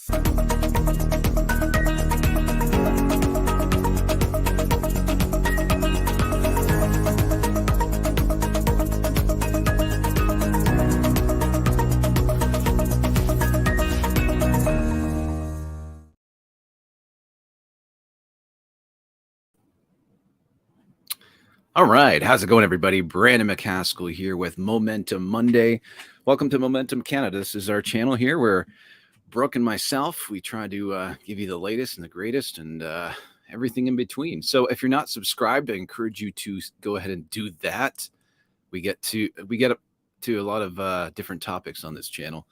All right. How's it going, everybody? Brandon McCaskill here with Momentum Monday. Welcome to Momentum Canada. This is our channel here where Brooke and myself, we try to give you the latest and the greatest and everything in between. So if you're not subscribed, I encourage you to go ahead and do that. We get up to a lot of different topics on this channel,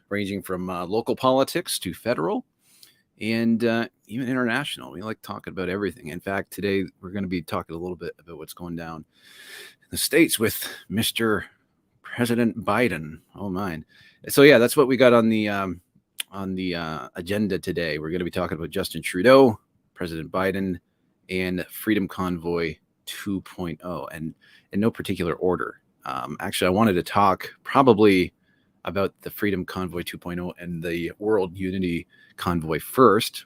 ranging from local politics to federal and even international. We like talking about everything. In fact, today we're going to be talking a little bit about what's going down in the States with Mr. President Biden. Oh, mine. So yeah, that's what we got on the agenda today. We're going to be talking about Justin Trudeau, President Biden, and Freedom Convoy 2.0, and in no particular order. Actually, I wanted to talk probably about the Freedom Convoy 2.0 and the World Unity Convoy first.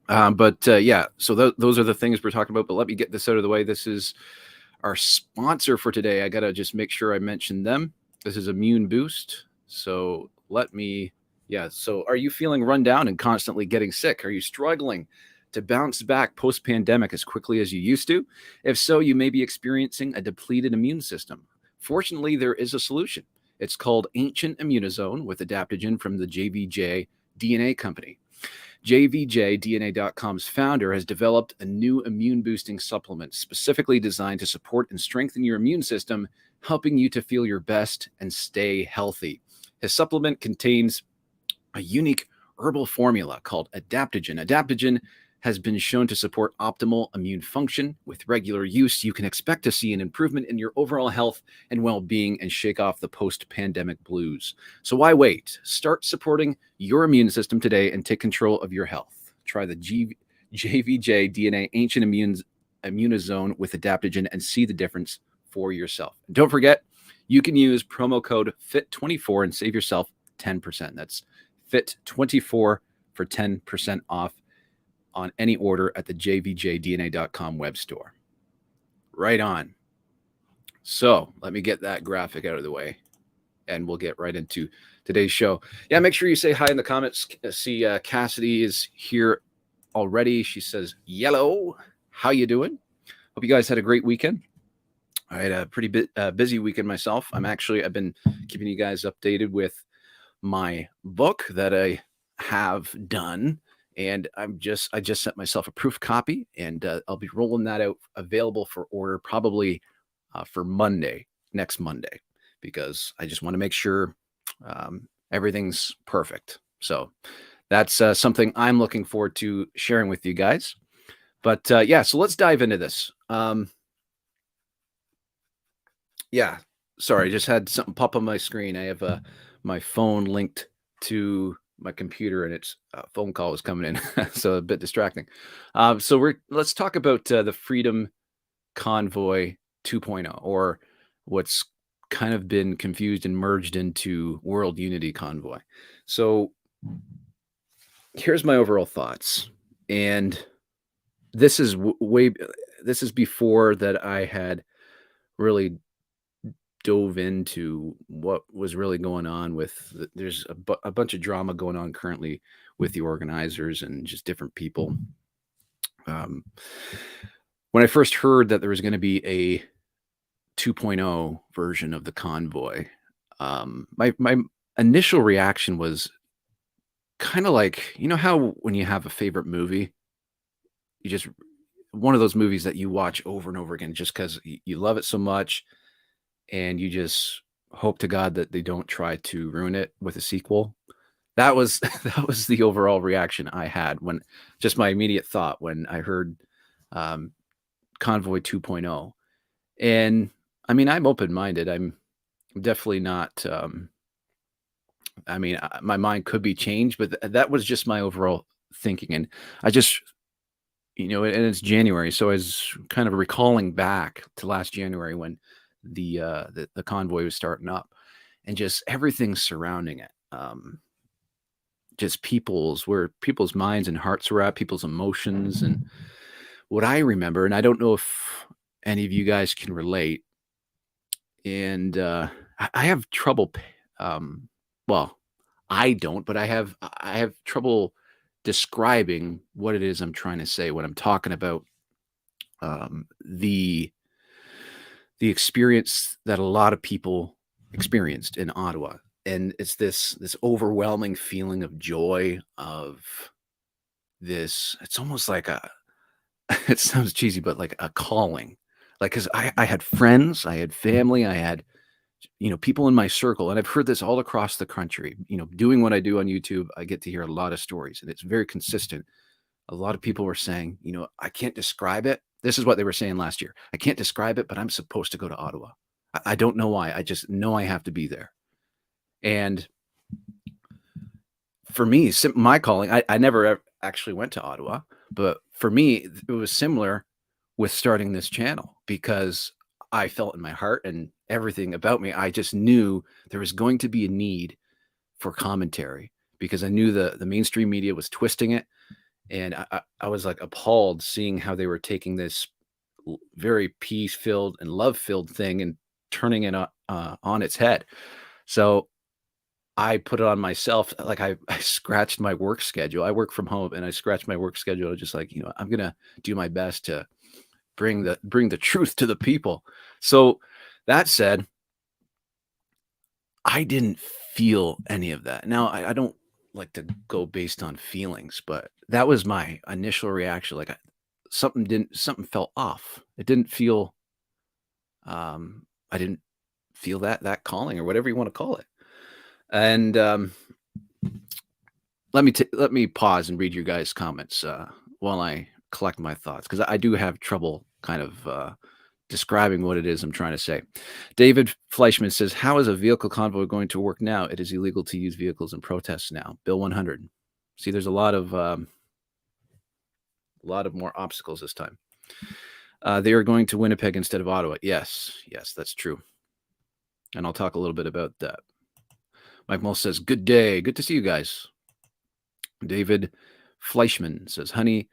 Yeah, so those are the things we're talking about. But let me get this out of the way. This is our sponsor for today. I got to just make sure I mention them. This is Immune Boost. So so are you feeling run down and constantly getting sick? Are you struggling to bounce back post-pandemic as quickly as you used to? If so, you may be experiencing a depleted immune system. Fortunately, there is a solution. It's called Ancient Immunizone with adaptogen from the JVJ DNA company. JVJDNA.com's founder has developed a new immune-boosting supplement specifically designed to support and strengthen your immune system, helping you to feel your best and stay healthy. His supplement contains a unique herbal formula called adaptogen. Adaptogen has been shown to support optimal immune function. With regular use, you can expect to see an improvement in your overall health and well-being and shake off the post-pandemic blues. So why wait? Start supporting your immune system today and take control of your health. Try the JVJ DNA Ancient Immunizone with adaptogen and see the difference for yourself. And don't forget, you can use promo code FIT24 and save yourself 10%. That's FIT24 for 10% off on any order at the jvjdna.com web store. Right on. So let me get that graphic out of the way and we'll get right into today's show. Yeah, make sure you say hi in the comments. See, Cassidy is here already. She says, yellow, how you doing? Hope you guys had a great weekend. I had a pretty busy weekend myself. I've been keeping you guys updated with my book that I have done. And I just sent myself a proof copy, and I'll be rolling that out, available for order probably for next Monday, because I just want to make sure everything's perfect. So that's something I'm looking forward to sharing with you guys. But yeah, so let's dive into this. Yeah, sorry, I just had something pop on my screen. I have my phone linked to my computer and its phone call was coming in, so a bit distracting. Let's talk about the Freedom Convoy 2.0, or what's kind of been confused and merged into World Unity Convoy. So here's my overall thoughts, and this is this is before that I had really dove into what was really going on with there's a bunch of drama going on currently with the organizers and just different people. When I first heard that there was going to be a 2.0 version of the convoy, my initial reaction was kind of like, you know how when you have a favorite movie, you just one of those movies that you watch over and over again just because you love it so much, and you just hope to God that they don't try to ruin it with a sequel. That was the overall reaction I had, when just my immediate thought when I heard Convoy 2.0. And I mean, I'm open-minded. I'm definitely not. My mind could be changed, but that was just my overall thinking. And I just, and it's January, so I was kind of recalling back to last January when the convoy was starting up, and just everything surrounding it. just where people's minds and hearts were at, people's emotions. And what I remember, and I don't know if any of you guys can relate, and I have trouble, well, I don't, but I have trouble describing what it is I'm trying to say when I'm talking about the experience that a lot of people experienced in Ottawa. And it's this overwhelming feeling of joy, of this, it's almost like a, it sounds cheesy, but like a calling. Like, because I had friends, I had family, I had, people in my circle, and I've heard this all across the country. Doing what I do on YouTube, I get to hear a lot of stories, and it's very consistent. A lot of people were saying, I can't describe it. This is what they were saying last year. I can't describe it, but I'm supposed to go to Ottawa. I don't know why. I just know I have to be there. And for me, my calling, I never actually went to Ottawa, but for me, it was similar with starting this channel, because I felt in my heart and everything about me, I just knew there was going to be a need for commentary, because I knew the mainstream media was twisting it. And I was like appalled seeing how they were taking this very peace-filled and love-filled thing and turning it on its head. So I put it on myself. Like I scratched my work schedule. I work from home, and I scratched my work schedule. Just like, I'm going to do my best to bring the truth to the people. So that said, I didn't feel any of that. Now, I don't like to go based on feelings, but that was my initial reaction. Like something felt off. It didn't feel, I didn't feel that calling, or whatever you want to call it. And let me pause and read your guys' comments while I collect my thoughts, because I do have trouble kind of describing what it is I'm trying to say. David Fleischman says, how is a vehicle convoy going to work now? It is illegal to use vehicles in protests now. Bill 100. See, there's a lot of more obstacles this time. They are going to Winnipeg instead of Ottawa. Yes, that's true. And I'll talk a little bit about that. Mike Mull says, good day. Good to see you guys. David Fleischman says, honey,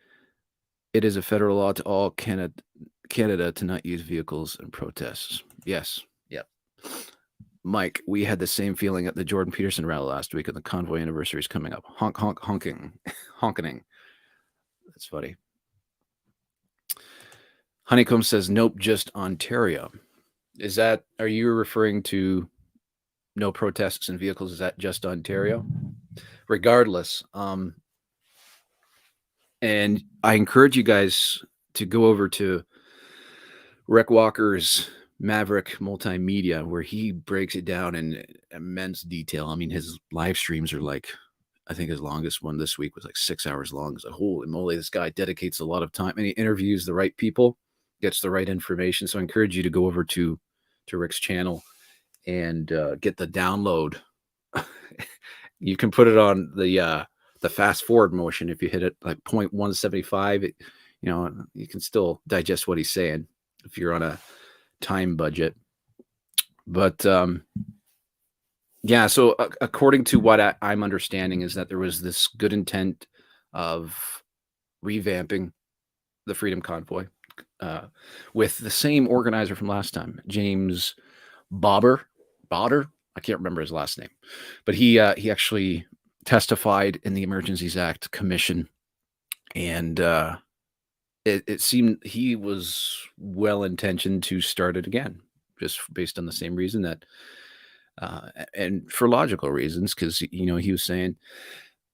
it is a federal law to all Canada to not use vehicles in protests. Yes. Yep. Mike, we had the same feeling at the Jordan Peterson rally last week, and the convoy anniversary is coming up. Honking. That's funny. Honeycomb says, nope, just Ontario. Are you referring to no protests in vehicles? Is that just Ontario? Regardless, and I encourage you guys to go over to Rick Walker's Maverick Multimedia, where he breaks it down in immense detail. I mean, his live streams are like, I think his longest one this week was like 6 hours long. It's like, holy moly, this guy dedicates a lot of time, and he interviews the right people, gets the right information. So I encourage you to go over to Rick's channel and get the download. You can put it on the fast forward motion. If you hit it like 0.175, you can still digest what he's saying if you're on a time budget. But yeah, so according to what I'm understanding is that there was this good intent of revamping the Freedom Convoy with the same organizer from last time, James Bodder. I can't remember his last name, but he actually testified in the Emergencies Act Commission, and it seemed he was well-intentioned to start it again, just based on the same reason that, and for logical reasons, because he was saying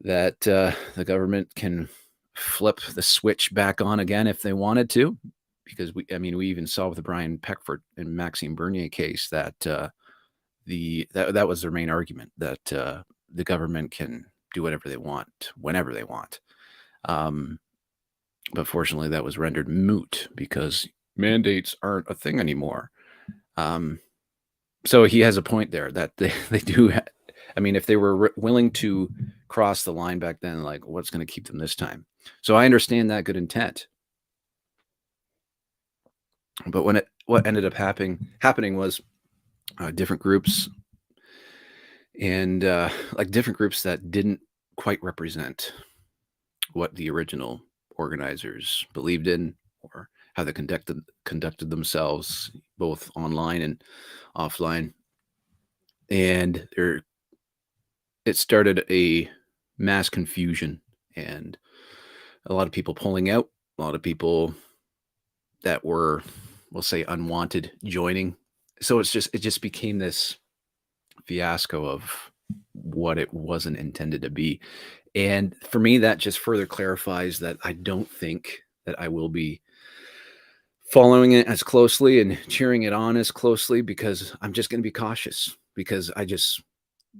that the government can flip the switch back on again if they wanted to, because we even saw with the Brian Peckford and Maxime Bernier case that that was their main argument, that the government can do whatever they want whenever they want. But fortunately, that was rendered moot because mandates aren't a thing anymore. So he has a point there that they do. If they were willing to cross the line back then, like, what's going to keep them this time? So I understand that good intent. But what ended up happening was different groups, and like different groups that didn't quite represent what the original organizers believed in, or how they conducted themselves, both online and offline. And it started a mass confusion, and a lot of people pulling out, a lot of people that were, we'll say, unwanted joining. So it just became this fiasco of what it wasn't intended to be. And for me, that just further clarifies that I don't think that I will be following it as closely and cheering it on as closely, because I'm just going to be cautious, because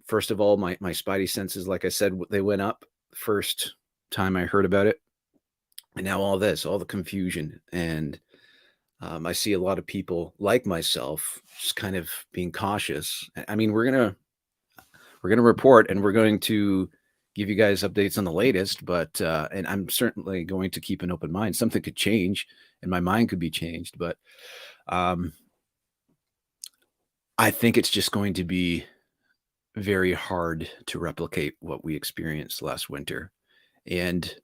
first of all, my spidey senses, like I said, they went up first time I heard about it. And now all the confusion, and I see a lot of people like myself just kind of being cautious. I mean, we're gonna report, and we're going to give you guys updates on the latest, but and I'm certainly going to keep an open mind. Something could change, and my mind could be changed, but I think it's just going to be very hard to replicate what we experienced last winter. And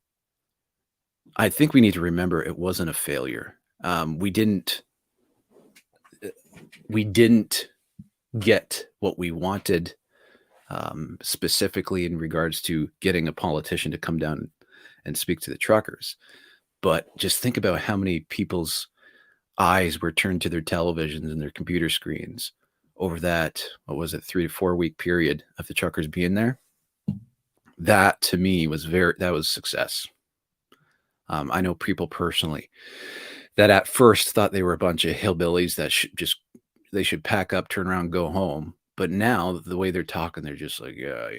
I think we need to remember it wasn't a failure. We didn't get what we wanted, specifically in regards to getting a politician to come down and speak to the truckers. But just think about how many people's eyes were turned to their televisions and their computer screens over that, what was it, 3 to 4 week period of the truckers being there. That to me was success. I know people personally that at first thought they were a bunch of hillbillies that they should pack up, turn around, go home. But now the way they're talking, they're just like, yeah,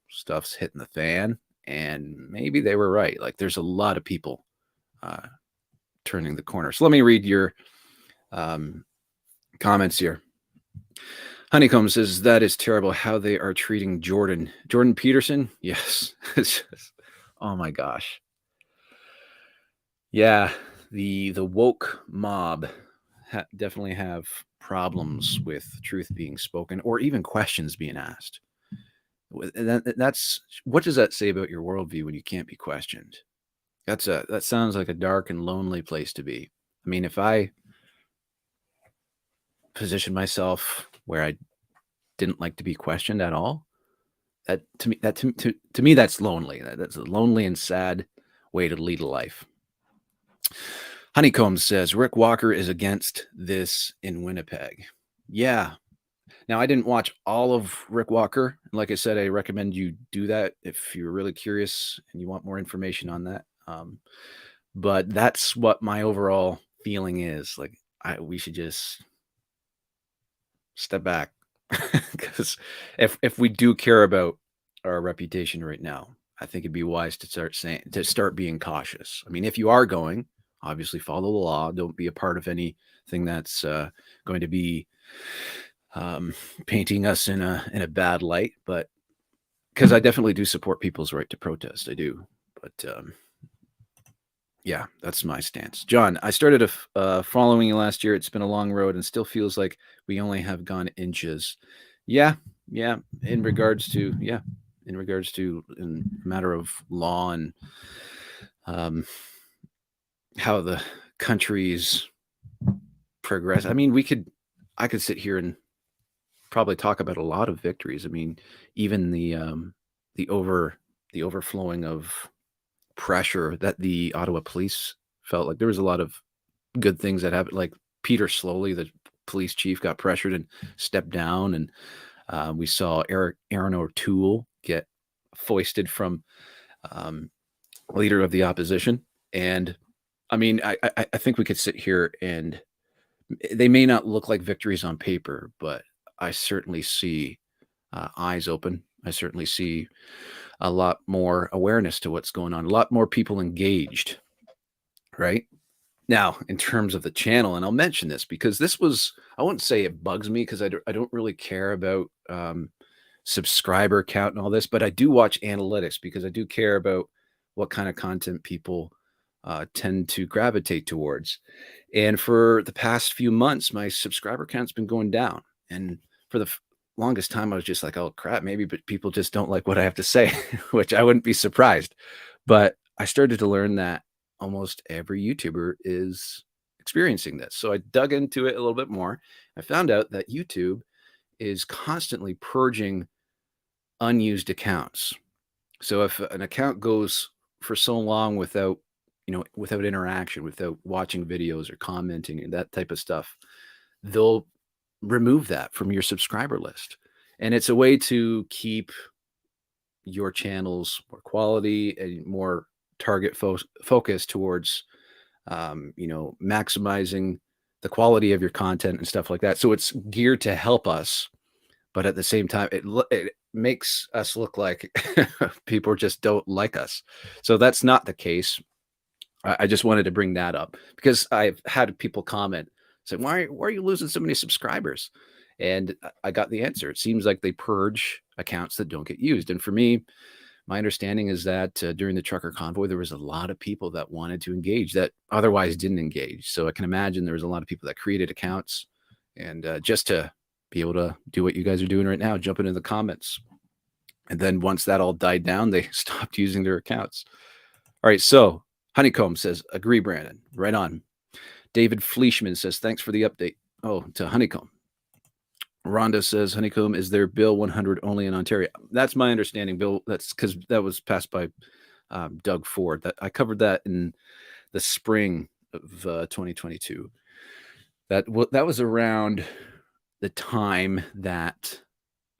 stuff's hitting the fan. And maybe they were right. Like, there's a lot of people turning the corner. So let me read your comments here. Honeycomb says, that is terrible how they are treating Jordan Peterson. Yes. Oh my gosh. Yeah. The woke mob definitely have problems with truth being spoken, or even questions being asked. That's what does that say about your worldview when you can't be questioned? That sounds like a dark and lonely place to be. I mean, if I position myself where I didn't like to be questioned at all, to me that's lonely. That's a lonely and sad way to lead a life. Honeycomb says Rick Walker is against this in Winnipeg. Yeah. Now, I didn't watch all of Rick Walker. Like I said, I recommend you do that if you're really curious and you want more information on that. But that's what my overall feeling is. Like, we should just step back, because if we do care about our reputation right now, I think it'd be wise to start being cautious. I mean, if you are going, obviously follow the law. Don't be a part of anything that's going to be painting us in a bad light. But because I definitely do support people's right to protest, I do. But yeah, that's my stance. John, I started following you last year. It's been a long road and still feels like we only have gone inches. Yeah. In regards to in matter of law and how the country's progress. I mean, I could sit here and probably talk about a lot of victories. I mean, even the overflowing of pressure that the Ottawa police felt. Like, there was a lot of good things that happened. Like, Peter Slowly, the police chief, got pressured and stepped down, and we saw Aaron O'Toole get foisted from leader of the opposition. And I mean, I think we could sit here, and they may not look like victories on paper, but I certainly see eyes open. I certainly see a lot more awareness to what's going on, a lot more people engaged, right? Now, in terms of the channel, and I'll mention this because I wouldn't say it bugs me, because I don't really care about subscriber count and all this, but I do watch analytics because I do care about what kind of content people tend to gravitate towards. And for the past few months, my subscriber count's been going down. And for longest time, I was just like, oh crap, maybe but people just don't like what I have to say, which I wouldn't be surprised. But I started to learn that almost every YouTuber is experiencing this. So I dug into it a little bit more. I found out that YouTube is constantly purging unused accounts. So if an account goes for so long without, without interaction, without watching videos or commenting and that type of stuff, they'll remove that from your subscriber list. And it's a way to keep your channels more quality and more target focus towards, maximizing the quality of your content and stuff like that. So it's geared to help us, but at the same time, it makes us look like people just don't like us. So that's not the case. I just wanted to bring that up because I've had people comment saying, why are you losing so many subscribers? And I got the answer. It seems like they purge accounts that don't get used. And for me, my understanding is that during the trucker convoy, there was a lot of people that wanted to engage that otherwise didn't engage. So I can imagine there was a lot of people that created accounts and just to be able to do what you guys are doing right now, jump into the comments. And then once that all died down, they stopped using their accounts. All right. So Honeycomb says, agree, Brandon. Right on. David Fleischman says, thanks for the update. Oh, to Honeycomb. Rhonda says, Honeycomb, is there Bill 100 only in Ontario? That's my understanding, Bill. That's because that was passed by Doug Ford. That I covered that in the spring of 2022. That was around the time that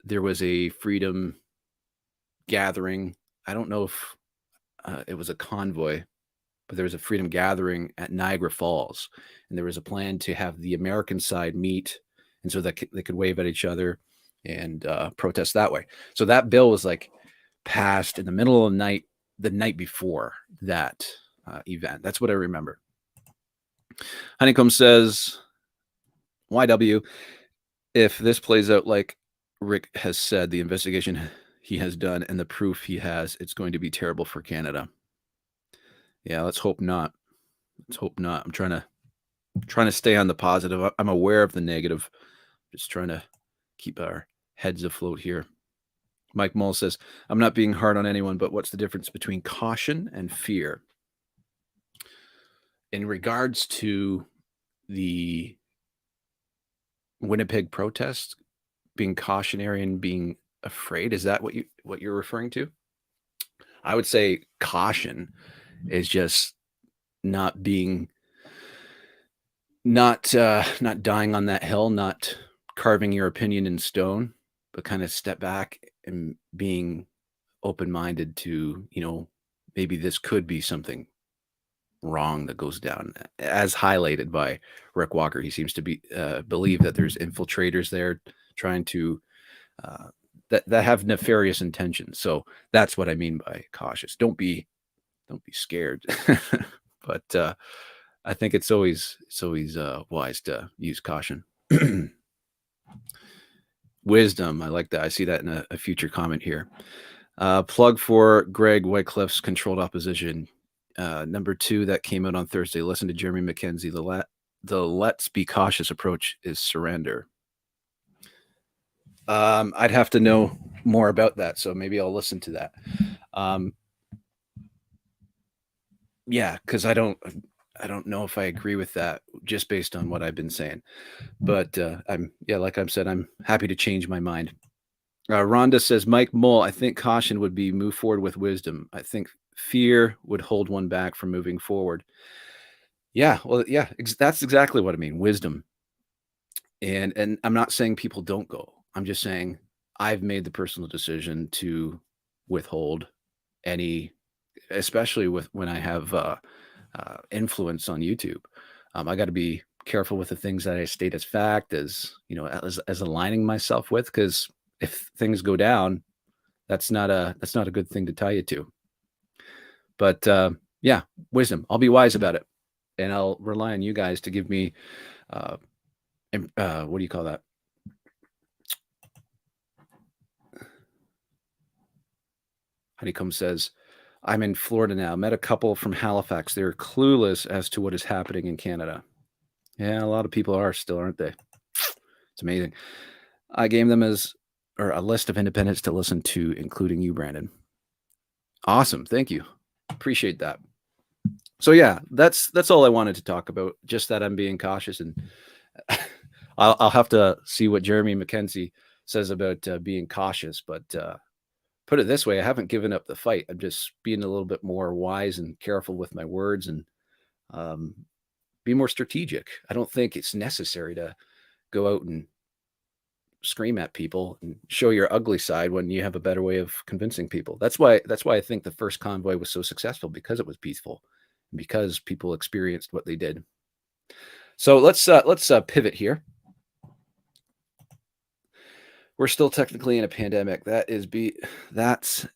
there was a freedom gathering. I don't know if it was a convoy, but there was a freedom gathering at Niagara Falls, and there was a plan to have the American side meet, and so that they could wave at each other and protest that way. So that bill was like passed in the middle of the night before that event. That's what I remember. Honeycomb says, YW, if this plays out like Rick has said, the investigation he has done and the proof he has, it's going to be terrible for Canada. Yeah, let's hope not. Let's hope not. I'm trying to stay on the positive. I'm aware of the negative. Just trying to keep our heads afloat here. Mike Mull says, I'm not being hard on anyone, but what's the difference between caution and fear? In regards to the Winnipeg protests, being cautionary and being afraid, is that what you're referring to? I would say caution is just not dying on that hill, not carving your opinion in stone, but kind of step back and being open-minded to, maybe this could be something wrong that goes down, as highlighted by Rick Walker. He seems to believe that there's infiltrators there trying to that have nefarious intentions. So that's what I mean by cautious. Don't be scared. But I think it's always wise to use caution. Wisdom. I like that. I see that in a future comment here. Plug for Greg Wycliffe's Controlled Opposition. Number 2 that came out on Thursday. Listen to Jeremy McKenzie. The let's be cautious approach is surrender. I'd have to know more about that, so maybe I'll listen to that. Yeah, because I don't know if I agree with that just based on what I've been saying. But like I've said, I'm happy to change my mind. Rhonda says, Mike Mull, I think caution would be move forward with wisdom. I think fear would hold one back from moving forward. Yeah, well, yeah, that's exactly what I mean. Wisdom. And I'm not saying people don't go. I'm just saying I've made the personal decision to withhold any, especially when I have influence on YouTube. I got to be careful with the things that I state as fact, as aligning myself with, because if things go down, that's not a good thing to tie you to. But yeah, wisdom. I'll be wise about it, and I'll rely on you guys to give me what do you call that? Honeycomb says, I'm in Florida now. Met a couple from Halifax. They're clueless as to what is happening in Canada. Yeah, a lot of people are still, aren't they? It's amazing. I gave them as or a list of independents to listen to, including you, Brandon. Awesome. Thank you. Appreciate that. So yeah, that's all I wanted to talk about. Just that I'm being cautious, and I'll have to see what Jeremy McKenzie says about being cautious. But put it this way, I haven't given up the fight. I'm just being a little bit more wise and careful with my words, and be more strategic. I don't think it's necessary to go out and scream at people and show your ugly side when you have a better way of convincing people. That's why I think the first convoy was so successful, because it was peaceful, because people experienced what they did. So let's pivot here. We're still technically in a pandemic. That is BS,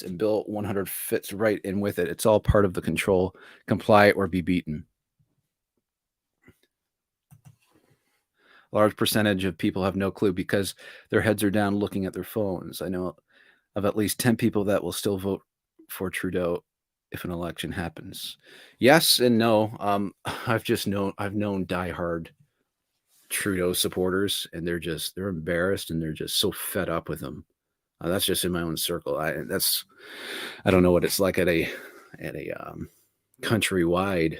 and Bill 100 fits right in with it. It's all part of the control. Comply or be beaten. Large percentage of people have no clue because their heads are down looking at their phones. I know of at least 10 people that will still vote for Trudeau if an election happens. Yes and no. I've known diehard Trudeau supporters, and they're embarrassed, and they're just so fed up with him. That's just in my own circle. I don't know what it's like at a countrywide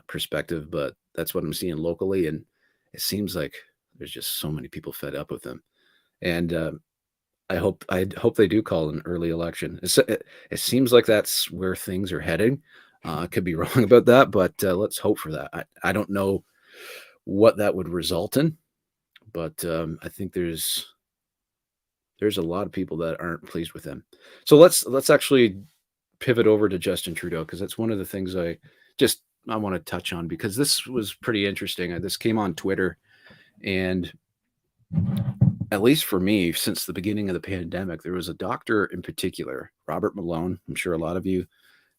perspective, but that's what I'm seeing locally, and it seems like there's just so many people fed up with him. And I hope they do call an early election. It seems like that's where things are heading. I could be wrong about that, but let's hope for that. I don't know what that would result in, but I think there's a lot of people that aren't pleased with him. So let's actually pivot over to Justin Trudeau, because that's one of the things I want to touch on, because this was pretty interesting. This came on Twitter, and at least for me, since the beginning of the pandemic, there was a doctor in particular, Robert Malone. I'm sure a lot of you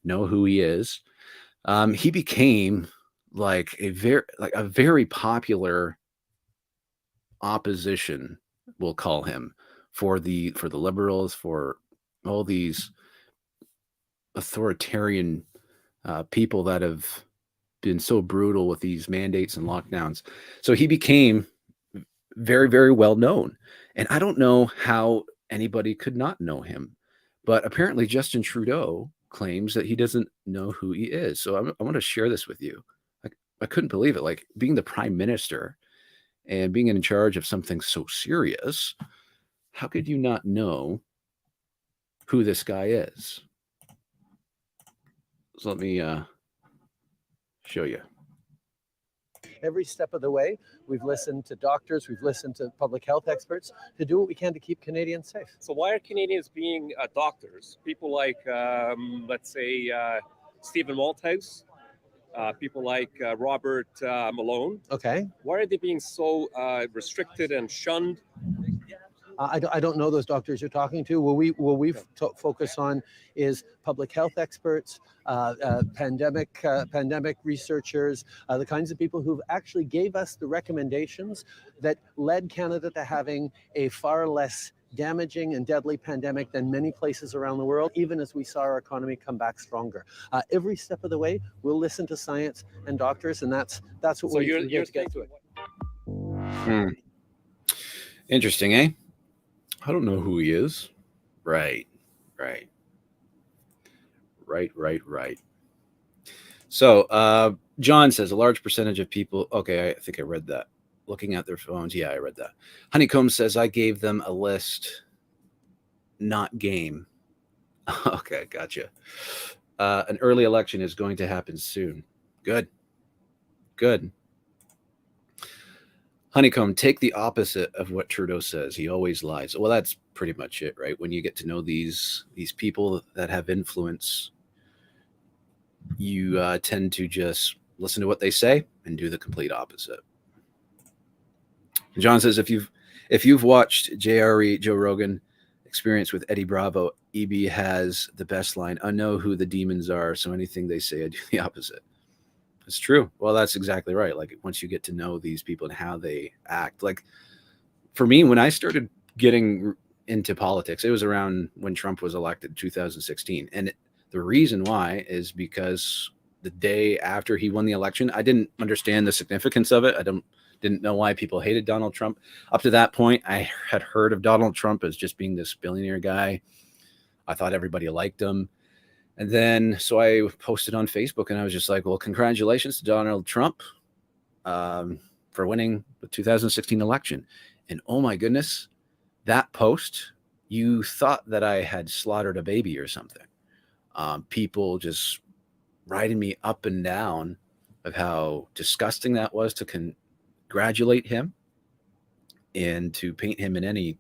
know who he is. He became like a very popular opposition, we'll call him, for the liberals, for all these authoritarian people that have been so brutal with these mandates and lockdowns. So he became very, very well known. And I don't know how anybody could not know him, but apparently Justin Trudeau claims that he doesn't know who he is. So I want to share this with you. I couldn't believe it. Like, being the prime minister and being in charge of something so serious, how could you not know who this guy is? So let me show you. Every step of the way, we've listened to doctors, we've listened to public health experts to do what we can to keep Canadians safe. So why are Canadians being doctors? People like, let's say, Stephen Malthouse, people like Robert Malone. Okay. Why are they being so restricted and shunned? I don't know those doctors you're talking to. What we focus on is public health experts, pandemic researchers, the kinds of people who actually gave us the recommendations that led Canada to having a far less damaging and deadly pandemic than many places around the world, even as we saw our economy come back stronger. Every step of the way, we'll listen to science and doctors, and that's what So we're you're to get to it. Interesting, eh? I don't know who he is. Right. So John says a large percentage of people. Okay, I think I read that. Looking at their phones. Yeah, I read that. Honeycomb says I gave them a list, not game. Okay, gotcha. An early election is going to happen soon. Good. Honeycomb, take the opposite of what Trudeau says. He always lies. Well, that's pretty much it, right? When you get to know these people that have influence, you tend to just listen to what they say and do the complete opposite. John says, if you've watched JRE, Joe Rogan Experience with Eddie Bravo, EB has the best line. I know who the demons are, so anything they say, I do the opposite. It's true. Well, that's exactly right. Like, once you get to know these people and how they act, like for me, when I started getting into politics, it was around when Trump was elected, 2016. And the reason why is because the day after he won the election. I didn't understand the significance of it. I didn't know why people hated Donald Trump. Up to that point, I had heard of Donald Trump as just being this billionaire guy. I thought everybody liked him. And then, so I posted on Facebook and I was just like, well, congratulations to Donald Trump for winning the 2016 election. And oh my goodness, that post, you thought that I had slaughtered a baby or something. People just writing me up and down of how disgusting that was to congratulate him and to paint him in any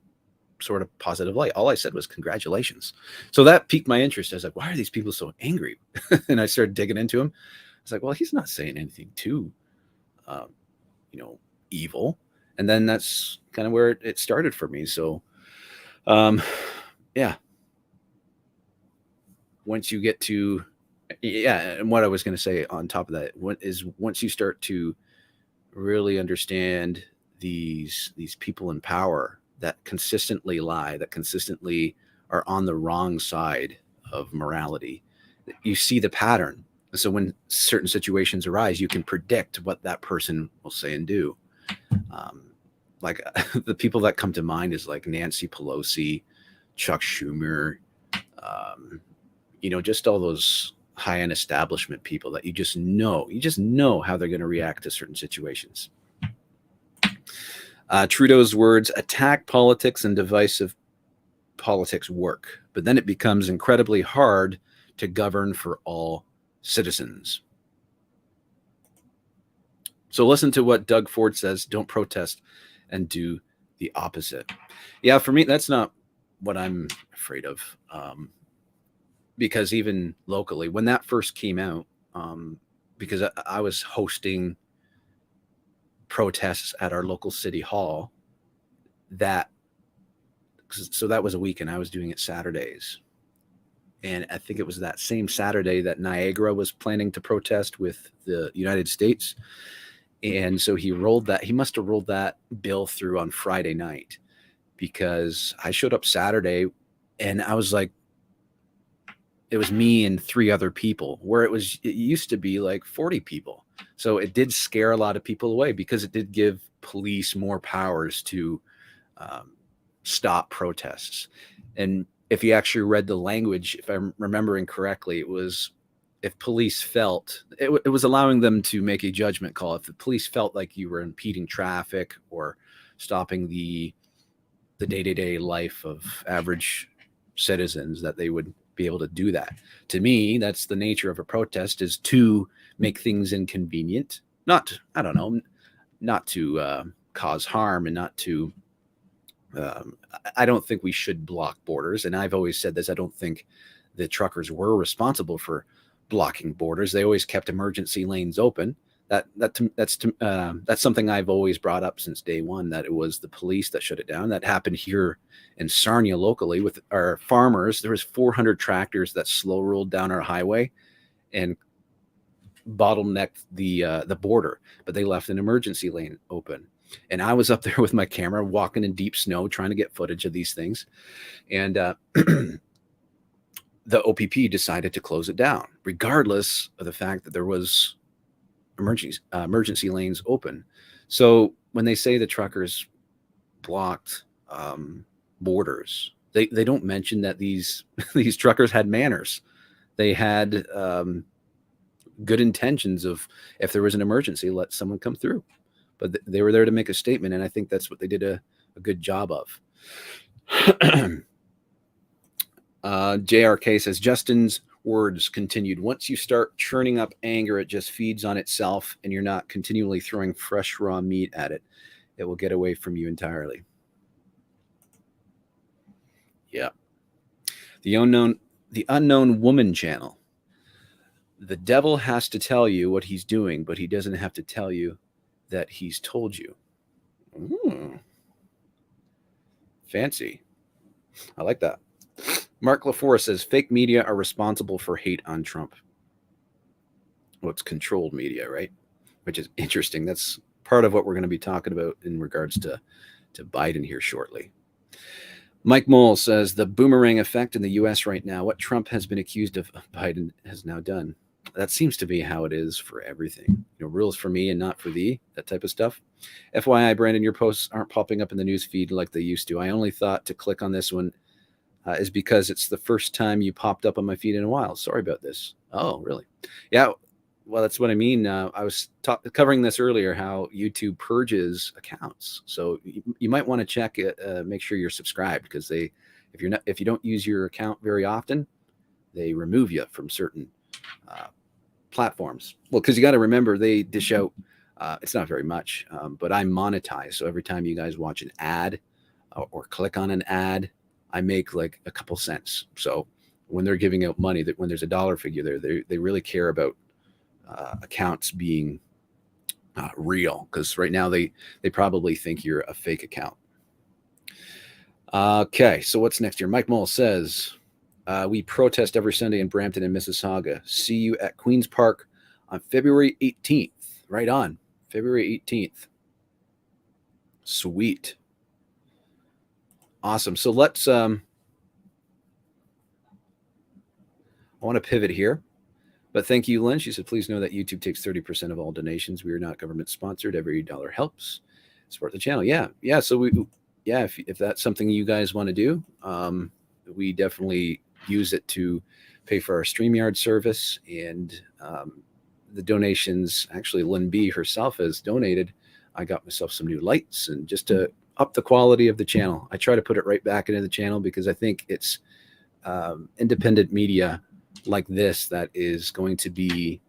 sort of positive light. All I said was congratulations. So that piqued my interest. I was like, why are these people so angry? And I started digging into him. I was like, well, he's not saying anything too, evil. And then that's kind of where it started for me. So, yeah. Once you get to, and what I was going to say on top of that, once you start to really understand these people in power that consistently lie, that consistently are on the wrong side of morality, you see the pattern. So when certain situations arise, you can predict what that person will say and do. Like the people that come to mind is like Nancy Pelosi, Chuck Schumer, just all those high-end establishment people that you just know how they're going to react to certain situations. Trudeau's words, attack politics and divisive politics work, but then it becomes incredibly hard to govern for all citizens. So listen to what Doug Ford says, don't protest and do the opposite. Yeah, for me, that's not what I'm afraid of. Because even locally, when that first came out, because I was hosting protests at our local city hall, so that was a weekend. I was doing it Saturdays. And I think it was that same Saturday that Niagara was planning to protest with the United States. And so he must have rolled that bill through on Friday night, because I showed up Saturday and I was like, it was me and 3 other people, where it used to be like 40 people. So it did scare a lot of people away, because it did give police more powers to stop protests. And if you actually read the language, if I'm remembering correctly, it was, if police felt, it was allowing them to make a judgment call. If the police felt like you were impeding traffic or stopping the day-to-day life of average citizens, that they would be able to do that. To me, that's the nature of a protest, is to make things inconvenient, not to cause harm, and not to, I don't think we should block borders. And I've always said this, I don't think the truckers were responsible for blocking borders. They always kept emergency lanes open. That's something I've always brought up since day one, that it was the police that shut it down. That happened here in Sarnia locally with our farmers. There was 400 tractors that slow rolled down our highway and bottlenecked the border, but they left an emergency lane open. And I was up there with my camera walking in deep snow, trying to get footage of these things. And the OPP decided to close it down, regardless of the fact that there was emergency lanes open. So when they say the truckers blocked borders, they don't mention that these truckers had manners. They had good intentions of, if there was an emergency, let someone come through. But they were there to make a statement, and I think that's what they did a good job of. JRK says, Justin's words continued. Once you start churning up anger, it just feeds on itself, and you're not continually throwing fresh raw meat at it. It will get away from you entirely. Yeah. The unknown woman channel. The devil has to tell you what he's doing, but he doesn't have to tell you that he's told you. Fancy. I like that. Mark LaForest says, fake media are responsible for hate on Trump. Well, it's controlled media, right? Which is interesting. That's part of what we're going to be talking about in regards to Biden here shortly. Mike Mole says, the boomerang effect in the U.S. right now, what Trump has been accused of, Biden has now done. that seems to be how it is for everything. Rules for me and not for thee, that type of stuff. FYI, Brandon, your posts aren't popping up in the news feed like they used to. I only thought to click on this one is because it's the first time you popped up on my feed in a while. Sorry about this. Oh, really? Yeah. Well, that's what I mean. I was covering this earlier, how YouTube purges accounts. So you might want to check it, make sure you're subscribed, because if you don't use your account very often, they remove you from certain platforms. Well, because you got to remember, they dish out. It's not very much, but I monetize. So every time you guys watch an ad or click on an ad, I make like a couple cents. So when they're giving out money, that when there's a dollar figure there, they really care about accounts being real, because right now they probably think you're a fake account. Okay, so what's next here? Mike Mole says, we protest every Sunday in Brampton and Mississauga. See you at Queen's Park on February 18th. Right on, February 18th. Sweet. Awesome. So let's, I want to pivot here. But thank you, Lynn. She said, please know that YouTube takes 30% of all donations. We are not government sponsored. Every dollar helps support the channel. Yeah. So if that's something you guys want to do, we definitely use it to pay for our StreamYard service, and the donations. Actually, Lynn B herself has donated. I got myself some new lights, and just to up the quality of the channel. I try to put it right back into the channel, because I think it's independent media like this that is going to be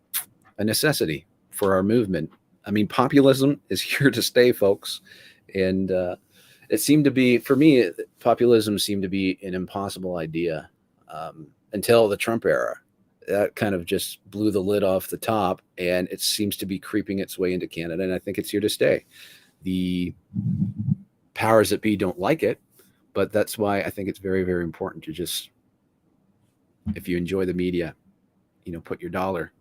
a necessity for our movement. I mean, populism is here to stay, folks. And it seemed to be, for me, populism seemed to be an impossible idea until the Trump era. That kind of just blew the lid off the top, and it seems to be creeping its way into Canada, and I think it's here to stay. The powers that be don't like it, but that's why I think it's very, very important to just, if you enjoy the media, put your dollar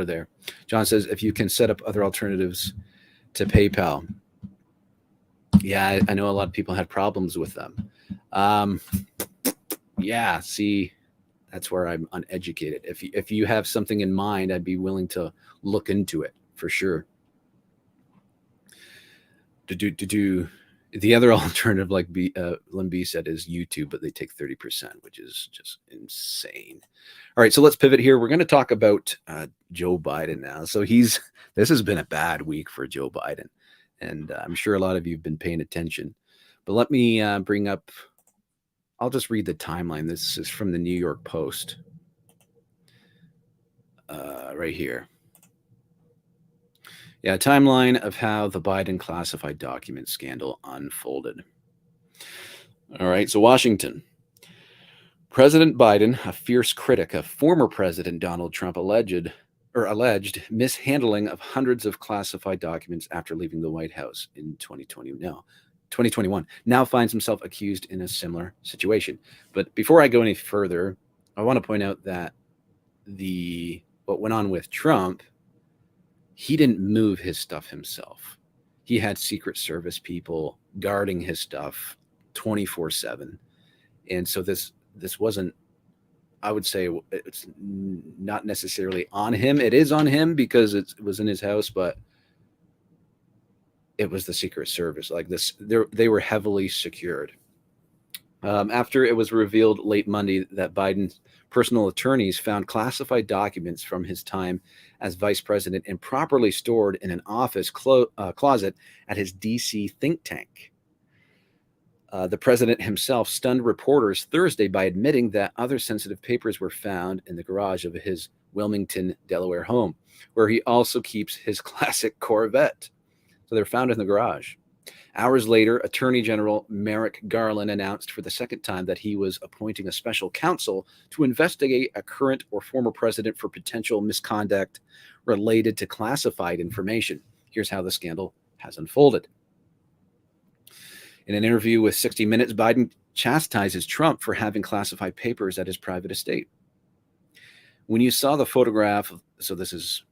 there. John says, if you can set up other alternatives to PayPal. Yeah, I know a lot of people had problems with them. Yeah, see, that's where I'm uneducated. If you have something in mind, I'd be willing to look into it for sure. The other alternative, like Lynn B said, is YouTube, but they take 30%, which is just insane. All right, so let's pivot here. We're going to talk about Joe Biden now. So this has been a bad week for Joe Biden, and I'm sure a lot of you have been paying attention. But let me bring up, I'll just read the timeline. This is from the New York Post right here. Yeah, timeline of how the Biden classified document scandal unfolded. All right, so Washington. President Biden, a fierce critic of former President Donald Trump, alleged mishandling of hundreds of classified documents after leaving the White House in 2021, now finds himself accused in a similar situation. But before I go any further, I want to point out that what went on with Trump, he didn't move his stuff himself. He had Secret Service people guarding his stuff 24/7. And so this wasn't, I would say it's not necessarily on him. It is on him because it was in his house, but it was the Secret Service. Like this, they were heavily secured. After it was revealed late Monday that Biden's personal attorneys found classified documents from his time as vice president improperly stored in an office closet at his DC think tank. The president himself stunned reporters Thursday by admitting that other sensitive papers were found in the garage of his Wilmington, Delaware home, where he also keeps his classic Corvette. So they're found in the garage. Hours later, Attorney General Merrick Garland announced for the second time that he was appointing a special counsel to investigate a current or former president for potential misconduct related to classified information. Here's how the scandal has unfolded. In an interview with 60 Minutes, Biden chastises Trump for having classified papers at his private estate. When you saw the photograph, so this is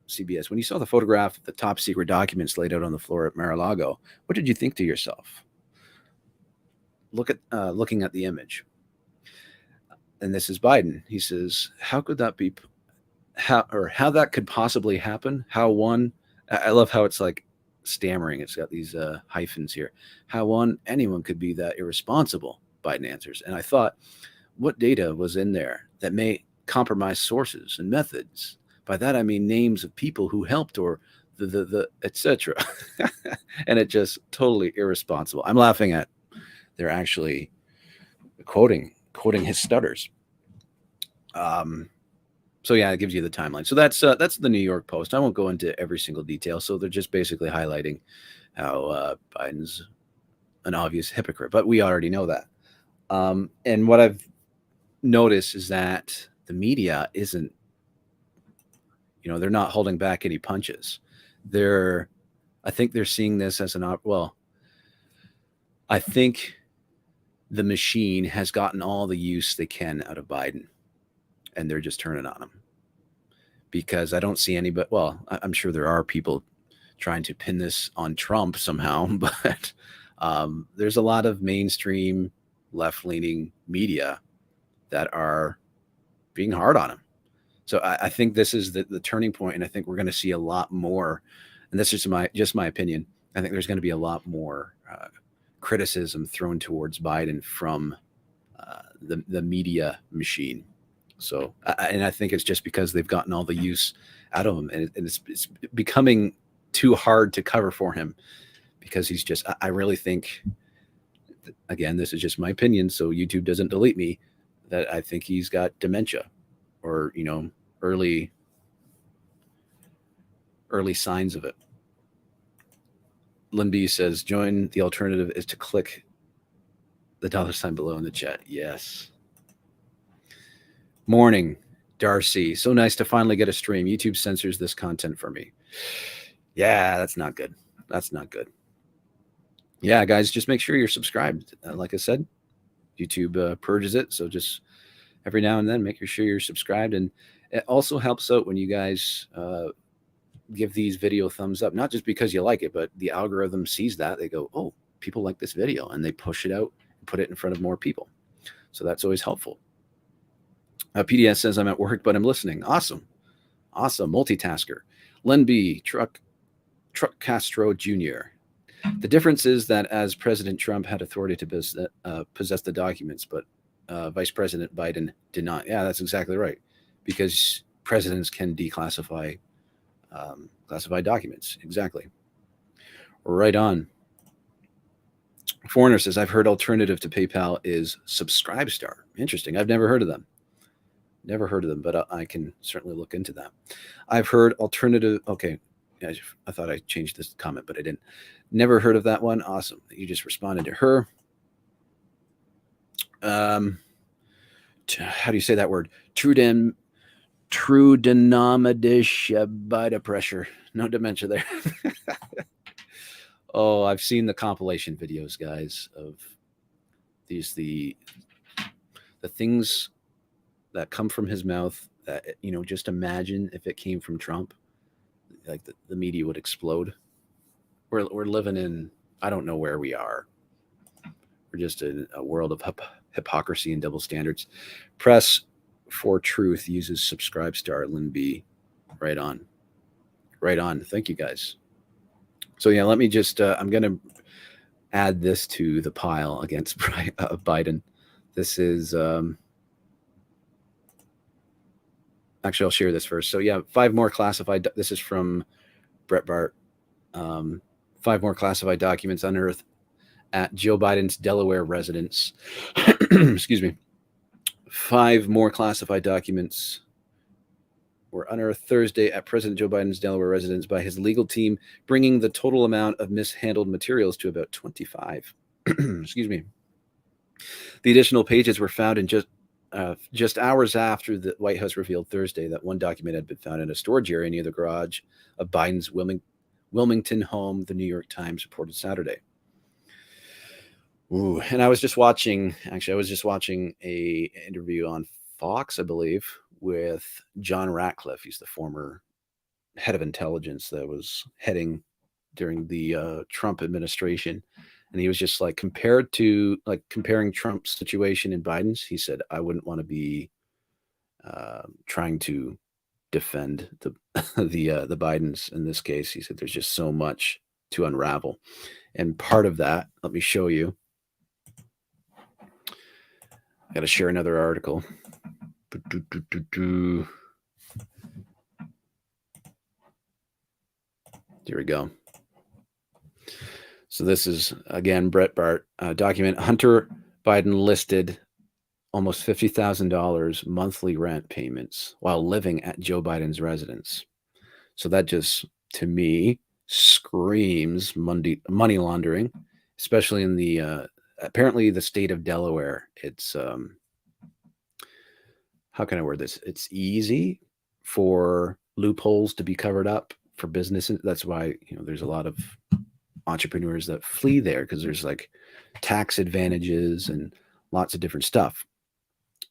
CBS, when you saw the photograph of the top secret documents laid out on the floor at Mar-a-Lago, what did you think to yourself? Looking at the image. and this is Biden. He says, how could that be, how that could possibly happen? How one, I love how it's like stammering. It's got these hyphens here. How one, anyone could be that irresponsible, Biden answers. And I thought, what data was in there that may compromise sources and methods? By that, I mean names of people who helped or the etc. And it just totally irresponsible. I'm laughing at, they're actually quoting his stutters. So yeah, it gives you the timeline. So that's the New York Post. I won't go into every single detail. So they're just basically highlighting how Biden's an obvious hypocrite, but we already know that. And what I've noticed is that the media isn't, they're not holding back any punches. I think they're seeing this as I think the machine has gotten all the use they can out of Biden, and they're just turning on him. Because I don't see anybody, I'm sure there are people trying to pin this on Trump somehow, but there's a lot of mainstream left-leaning media that are being hard on him. So I think this is the turning point, and I think we're going to see a lot more, and this is just my opinion. I think there's going to be a lot more criticism thrown towards Biden from the media machine. So, and I think it's just because they've gotten all the use out of him, and it's becoming too hard to cover for him, because he's just, I really think, again, this is just my opinion, so YouTube doesn't delete me, that I think he's got dementia, or, early signs of it. Lynn B says, join the alternative is to click the $ below in the chat. Yes. Morning, Darcy. So nice to finally get a stream. YouTube censors this content for me. Yeah, that's not good. That's not good. Yeah, guys, just make sure you're subscribed. Like I said, YouTube purges it. So just every now and then, make sure you're subscribed. And it also helps out when you guys give these video thumbs up, not just because you like it, but the algorithm sees that. They go, oh, people like this video, and they push it out and put it in front of more people. So that's always helpful. PDS says, I'm at work, but I'm listening. Awesome. Awesome. Multitasker. Len B. Truck Castro Jr. The difference is that as President Trump had authority to possess the documents, but Vice President Biden did not. Yeah, that's exactly right. Because presidents can declassify classified documents. Exactly. Right on. Foreigner says, I've heard alternative to PayPal is Subscribestar. Interesting. I've never heard of them. Never heard of them, but I can certainly look into that. I've heard alternative. Okay. I thought I changed this comment, but I didn't. Never heard of that one. Awesome. You just responded to her. How do you say that word? Trudenomadish pressure. No dementia there. Oh, I've seen the compilation videos, guys, of the things that come from his mouth that, just imagine if it came from Trump, like the media would explode. We're living in, I don't know where we are. We're just in a world of hypocrisy and double standards. Press for Truth uses Subscribestar. Lynn B. Right on. Right on. Thank you, guys. So yeah, let me just, I'm going to add this to the pile against Biden. This is, actually, I'll share this first. So yeah, 5 more classified, this is from Brett Bart. 5 more classified documents unearthed at Joe Biden's Delaware residence. Excuse me. 5 more classified documents were unearthed Thursday at President Joe Biden's Delaware residence by his legal team, bringing the total amount of mishandled materials to about 25. Excuse me. The additional pages were found in just hours after the White House revealed Thursday that one document had been found in a storage area near the garage of Biden's Wilmington home, the New York Times reported Saturday. Ooh, and I was just watching a interview on Fox, I believe, with John Ratcliffe. He's the former head of intelligence that was heading during the Trump administration. And he was just like, comparing Trump's situation and Biden's, he said, I wouldn't want to be trying to defend the the Bidens in this case. He said there's just so much to unravel. And part of that, let me show you. I got to share another article. Here we go. So this is, again, Brett Bart document. Hunter Biden listed almost $50,000 monthly rent payments while living at Joe Biden's residence. So that just, to me, screams money laundering, especially in the apparently the state of Delaware. It's how can I word this? It's easy for loopholes to be covered up for businesses. That's why, there's a lot of entrepreneurs that flee there, because there's like tax advantages and lots of different stuff.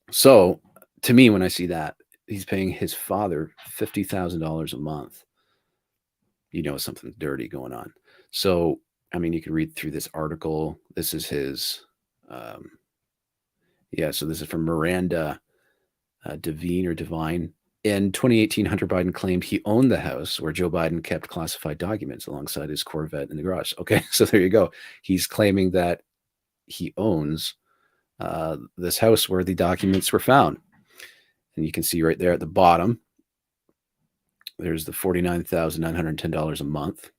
So to me, when I see that he's paying his father $50,000 a month, something dirty going on. So, I mean, you can read through this article. This is his, so this is from Miranda Devine. In 2018, Hunter Biden claimed he owned the house where Joe Biden kept classified documents alongside his Corvette in the garage. Okay, so there you go. He's claiming that he owns this house where the documents were found. And you can see right there at the bottom, there's the $49,910 a month.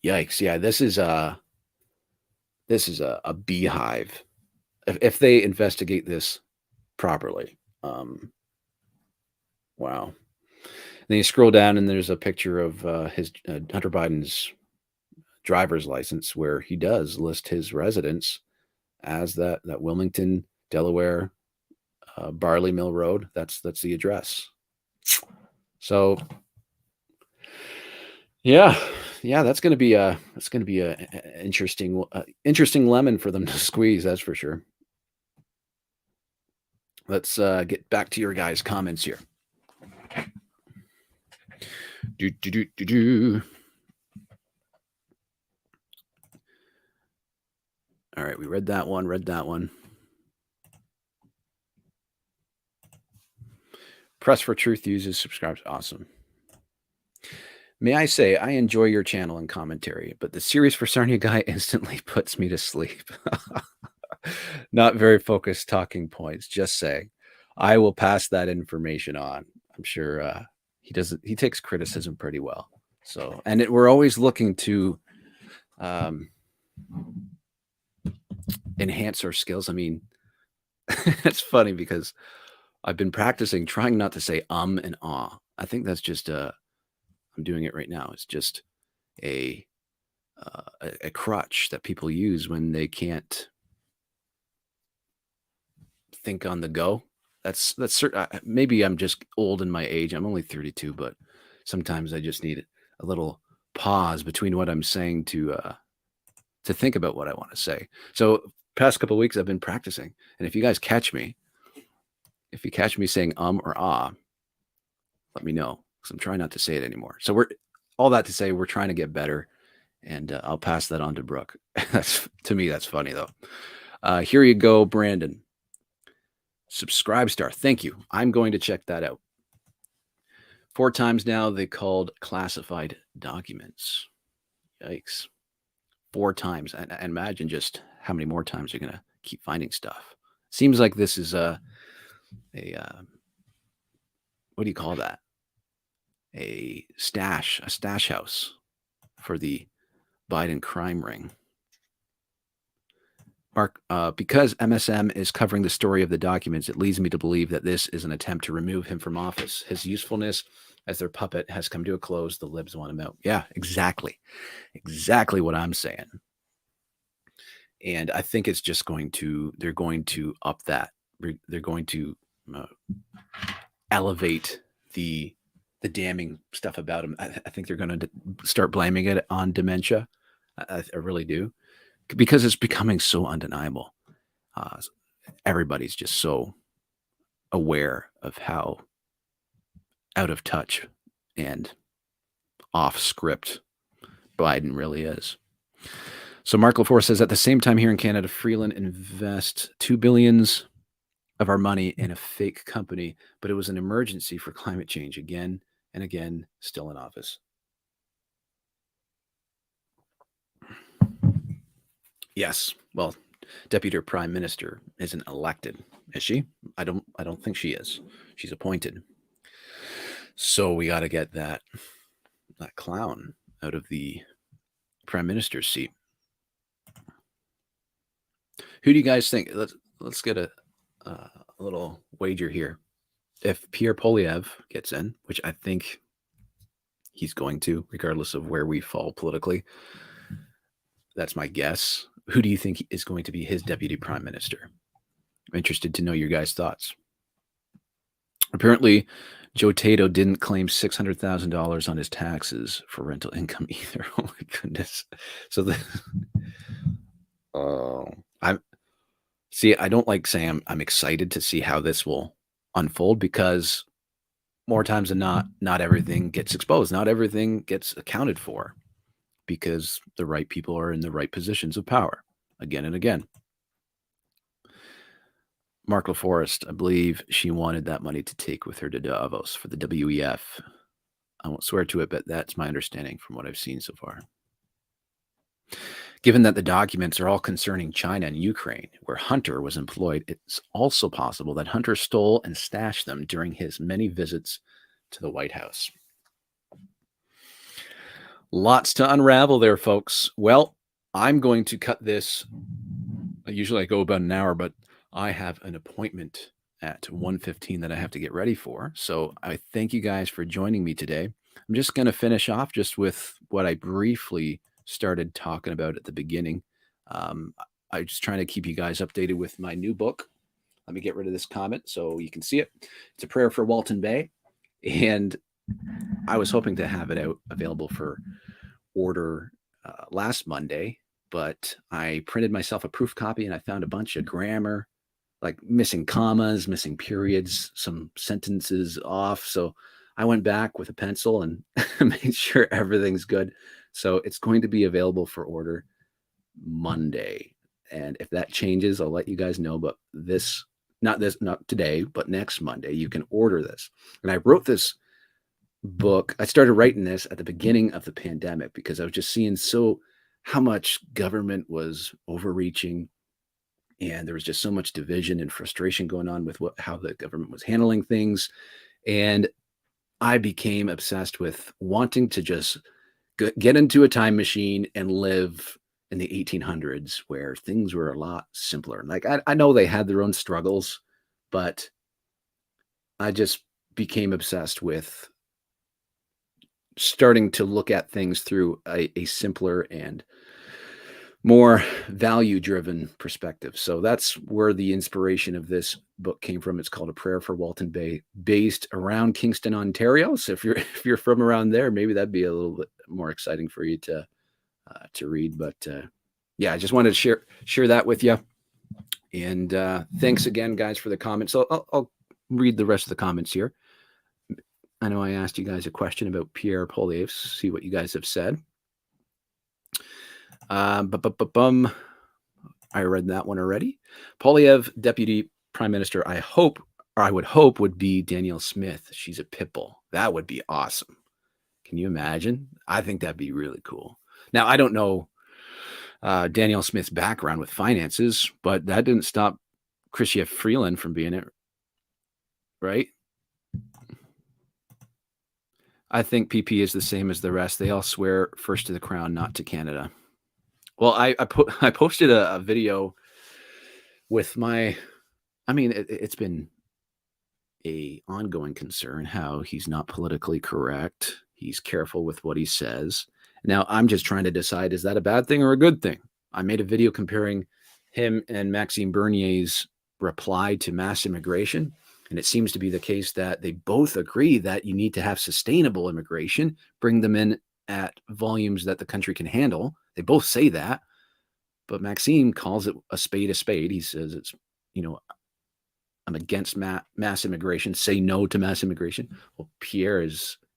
Yikes. Yeah, this is a beehive. If they investigate this properly. Wow. Then you scroll down and there's a picture of his Hunter Biden's driver's license, where he does list his residence as that Wilmington, Delaware, Barley Mill Road. That's the address. So yeah, that's going to be a interesting lemon for them to squeeze. That's for sure. Let's get back to your guys' comments here. All right, we read that one. Press for Truth uses subscribes. Awesome. May I say, I enjoy your channel and commentary, but the Serious for Sarnia guy instantly puts me to sleep. Not very focused talking points, just saying. I will pass that information on. I'm sure he takes criticism pretty well. So, and we're always looking to enhance our skills. I mean, it's funny because I've been practicing trying not to say and ah. I think that's just I'm doing it right now. It's just a crutch that people use when they can't think on the go. That's certain. Maybe I'm just old in my age. I'm only 32, but sometimes I just need a little pause between what I'm saying to think about what I want to say. So past couple of weeks, I've been practicing, and if you guys catch me, saying or ah, let me know, because I'm trying not to say it anymore. So all that to say, we're trying to get better, and I'll pass that on to Brooke. To me, that's funny though. Here you go, Brandon. Subscribe star. Thank you. I'm going to check that out. 4 times now they called classified documents. Yikes. 4 times. And imagine just how many more times you're going to keep finding stuff. Seems like this is a what do you call that? A stash house for the Biden crime ring. Mark, because MSM is covering the story of the documents, it leads me to believe that this is an attempt to remove him from office. His usefulness as their puppet has come to a close. The libs want him out. Yeah, exactly. Exactly what I'm saying. And I think it's just they're going to up that. They're going to elevate the damning stuff about him. I think they're going to start blaming it on dementia. I really do. Because it's becoming so undeniable. Everybody's just so aware of how out of touch and off script Biden really is. So Mark LaForce says, at the same time here in Canada, Freeland invest $2 billion of our money in a fake company, but it was an emergency for climate change again and again, still in office. Yes. Well, Deputy Prime Minister isn't elected, is she? I don't think she is. She's appointed. So we got to get that clown out of the Prime Minister's seat. Who do you guys think? Let's get a little wager here. If Pierre Poilievre gets in, which I think he's going to, regardless of where we fall politically, that's my guess. Who do you think is going to be his deputy prime minister? I'm interested to know your guys' thoughts. Apparently, Joe Tato didn't claim $600,000 on his taxes for rental income either. Oh my goodness! So I don't like saying I'm excited to see how this will unfold, because more times than not everything gets exposed. Not everything gets accounted for, because the right people are in the right positions of power again and again. Mark LaForest, I believe she wanted that money to take with her to Davos for the WEF. I won't swear to it, but that's my understanding from what I've seen so far. Given that the documents are all concerning China and Ukraine, where Hunter was employed, it's also possible that Hunter stole and stashed them during his many visits to the White House. Lots to unravel there, folks. Well, I'm going to cut this. Usually I go about an hour, but I have an appointment at 1:15 that I have to get ready for. So I thank you guys for joining me today. I'm just going to finish off just with what I briefly started talking about at the beginning. I'm just trying to keep you guys updated with my new book. Let me get rid of this comment so you can see it. It's a prayer for Walton Bay. And I was hoping to have it out available for order last Monday, but I printed myself a proof copy and I found a bunch of grammar, like missing commas, missing periods, some sentences off. So I went back with a pencil and made sure everything's good. So it's going to be available for order Monday. And if that changes, I'll let you guys know. But not today, but next Monday, you can order this. And I wrote this book. I started writing this at the beginning of the pandemic because I was just seeing how much government was overreaching, and there was just so much division and frustration going on with how the government was handling things. And I became obsessed with wanting to just get into a time machine and live in the 1800s, where things were a lot simpler. Like I know they had their own struggles, but I just became obsessed with starting to look at things through a simpler and more value-driven perspective. So that's where the inspiration of this book came from. It's called A Prayer for Walton Bay, based around Kingston, Ontario. So if you're from around there, maybe that'd be a little bit more exciting for you to read. But yeah, I just wanted to share that with you. And thanks again, guys, for the comments. So I'll read the rest of the comments here. I know I asked you guys a question about Pierre Poilievre. See what you guys have said. I read that one already. Poilievre, Deputy Prime Minister, I would hope would be Danielle Smith. She's a pitbull. That would be awesome. Can you imagine? I think that'd be really cool. Now, I don't know Danielle Smith's background with finances, but that didn't stop Chrystia Freeland from being it, right? I think PP is the same as the rest. They all swear first to the crown, not to Canada. Well, I posted a video with it's been a ongoing concern how he's not politically correct. He's careful with what he says. Now, I'm just trying to decide, is that a bad thing or a good thing? I made a video comparing him and Maxime Bernier's reply to mass immigration. And it seems to be the case that they both agree that you need to have sustainable immigration, bring them in at volumes that the country can handle. They both say that, but Maxime calls it a spade a spade. He says it's, I'm against mass immigration, say no to mass immigration. Well, Pierre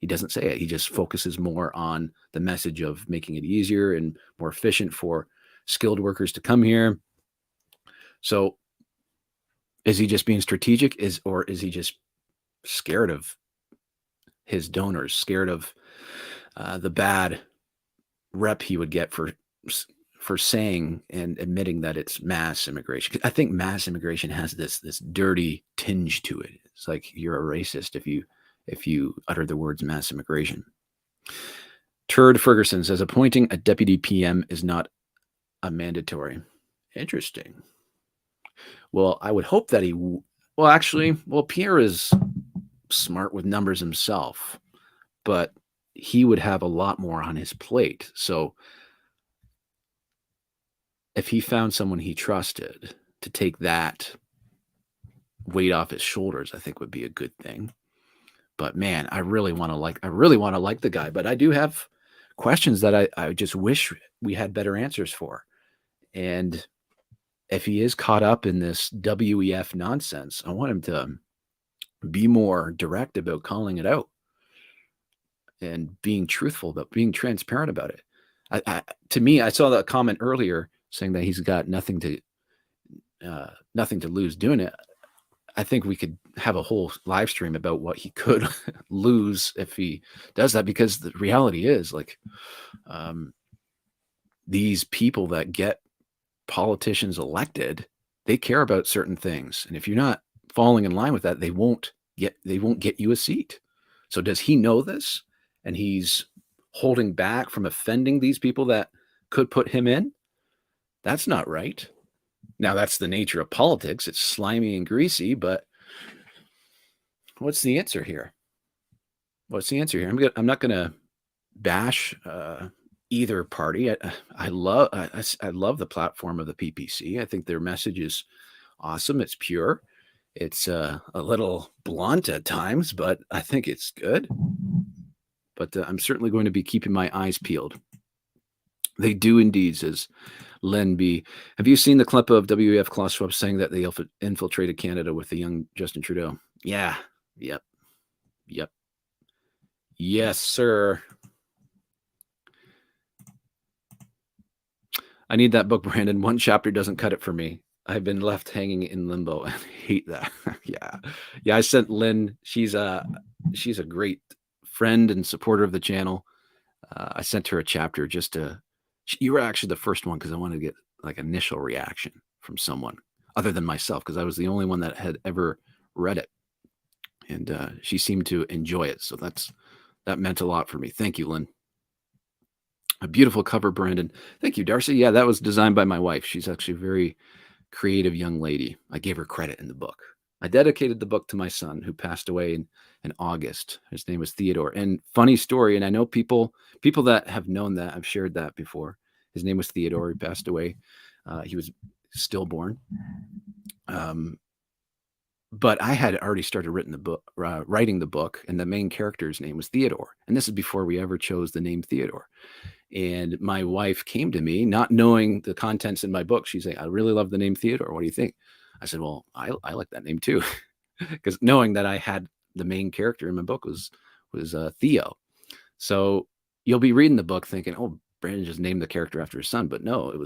he doesn't say it. He just focuses more on the message of making it easier and more efficient for skilled workers to come here. So is he just being strategic, or is he just scared of his donors, scared of the bad rep he would get for saying and admitting that it's mass immigration? I think mass immigration has this dirty tinge to it. It's like you're a racist if you utter the words mass immigration. Turd Ferguson says appointing a deputy PM is not a mandatory. Interesting. Well, I would hope that Pierre is smart with numbers himself, but he would have a lot more on his plate. So if he found someone he trusted to take that weight off his shoulders, I think would be a good thing. But man, I really want to like the guy, but I do have questions that I just wish we had better answers for. And if he is caught up in this WEF nonsense, I want him to be more direct about calling it out and being truthful, but being transparent about it. To me, I saw that comment earlier saying that he's got nothing to lose doing it. I think we could have a whole live stream about what he could lose if he does that, because the reality is, like, these people that get politicians elected, they care about certain things, and if you're not falling in line with that, they won't get you a seat. So does he know this, and he's holding back from offending these people that could put him in? That's not right. Now, that's the nature of politics. It's slimy and greasy, but what's the answer here? I'm not going to bash either party. I love the platform of the PPC. I think their message is awesome. It's pure. It's a little blunt at times, but I think it's good. But I'm certainly going to be keeping my eyes peeled. They do indeed, says Len B. Have you seen the clip of WEF Clausewitz saying that they infiltrated Canada with the young Justin Trudeau? Yeah. Yep. Yes, sir. I need that book, Brandon. One chapter doesn't cut it for me. I've been left hanging in limbo and hate that. Yeah. I sent Lynn. She's a great friend and supporter of the channel. I sent her a chapter just to. You were actually the first one because I wanted to get like initial reaction from someone other than myself, because I was the only one that had ever read it, and she seemed to enjoy it. So that meant a lot for me. Thank you, Lynn. A beautiful cover, Brandon. Thank you, Darcy. Yeah, that was designed by my wife. She's actually a very creative young lady. I gave her credit in the book. I dedicated the book to my son, who passed away in August. His name was Theodore. And funny story, and I know people that have known that, I've shared that before. His name was Theodore. He passed away. He was stillborn. But I had already started writing the book, and the main character's name was Theodore. And this is before we ever chose the name Theodore. And my wife came to me, not knowing the contents in my book. She's like, I really love the name Theodore. What do you think? I said, well, I like that name too. Because knowing that I had the main character in my book was Theo. So you'll be reading the book thinking, oh, Brandon just named the character after his son. But no,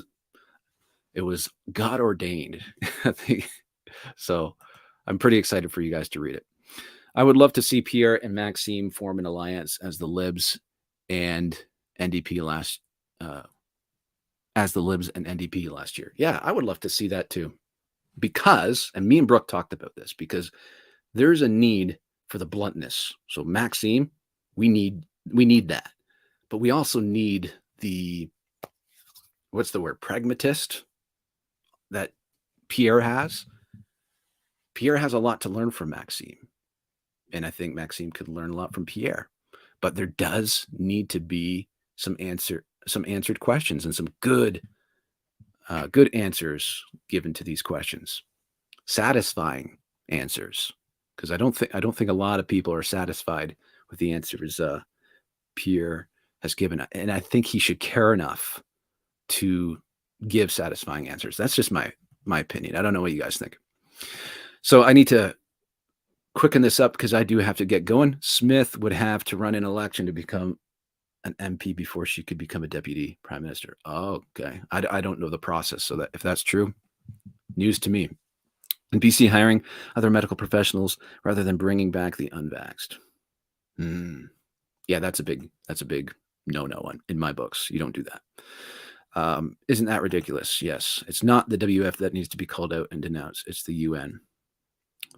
it was God ordained. I think. So I'm pretty excited for you guys to read it. I would love to see Pierre and Maxime form an alliance as the Libs and NDP last year. Yeah, I would love to see that too. Because, and me and Brooke talked about this, because there's a need for the bluntness. So Maxime, we need that. But we also need the, what's the word, pragmatist that Pierre has. Pierre has a lot to learn from Maxime. And I think Maxime could learn a lot from Pierre. But there does need to be some answered questions and some good answers given to these questions. Satisfying answers. Because I don't think a lot of people are satisfied with the answers Pierre has given. And I think he should care enough to give satisfying answers. That's just my opinion. I don't know what you guys think. So I need to quicken this up because I do have to get going. Smith would have to run an election to become an MP before she could become a deputy prime minister. Oh, okay. I don't know the process. So that if that's true, news to me. And BC hiring other medical professionals rather than bringing back the unvaxxed. Yeah, that's a big no in my books. You don't do that. Isn't that ridiculous? Yes. It's not the WF that needs to be called out and denounced. It's the UN.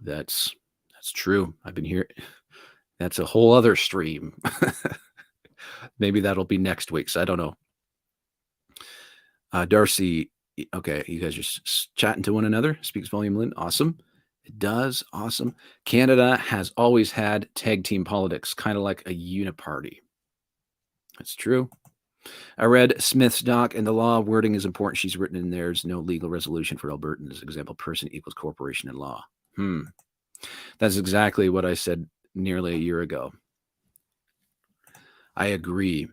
That's true. I've been here. That's a whole other stream. Maybe that'll be next week's. I don't know. Darcy, okay, you guys are chatting to one another. Speaks volume, Lynn. Awesome. It does. Awesome. Canada has always had tag team politics, kind of like a uniparty. That's true. I read Smith's doc, and the law wording is important. She's written in there's no legal resolution for Albertans. Example, person equals corporation in law. That's exactly what I said nearly a year ago. I agree.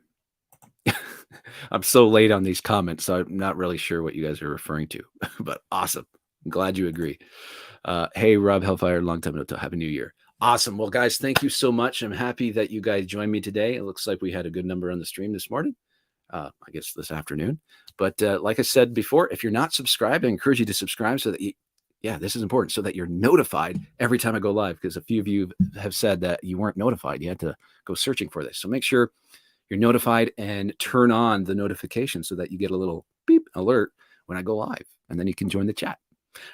I'm so late on these comments, so I'm not really sure what you guys are referring to, but awesome. I'm glad you agree. Hey, Rob Hellfire, long time no talk. Happy New Year. Awesome. Well, guys, thank you so much. I'm happy that you guys joined me today. It looks like we had a good number on the stream this morning. I guess this afternoon. But like I said before, if you're not subscribed, I encourage you to subscribe so that this is important, so that you're notified every time I go live, because a few of you have said that you weren't notified. You had to go searching for this. So make sure you're notified and turn on the notification so that you get a little beep alert when I go live, and then you can join the chat.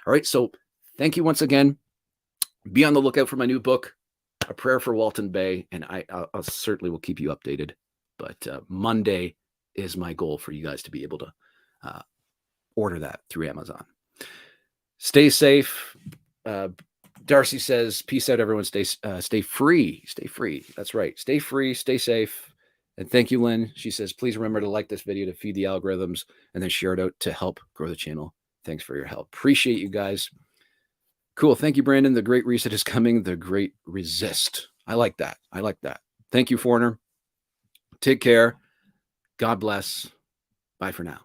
All right. So thank you once again. Be on the lookout for my new book, A Prayer for Walton Bay, and I'll certainly will keep you updated. But Monday is my goal for you guys to be able to order that through Amazon. Stay safe. Darcy says, peace out, everyone. Stay free. Stay free. That's right. Stay free. Stay safe. And thank you, Lynn. She says, please remember to like this video to feed the algorithms and then share it out to help grow the channel. Thanks for your help. Appreciate you guys. Cool. Thank you, Brandon. The great reset is coming. The great resist. I like that. I like that. Thank you, Foreigner. Take care. God bless. Bye for now.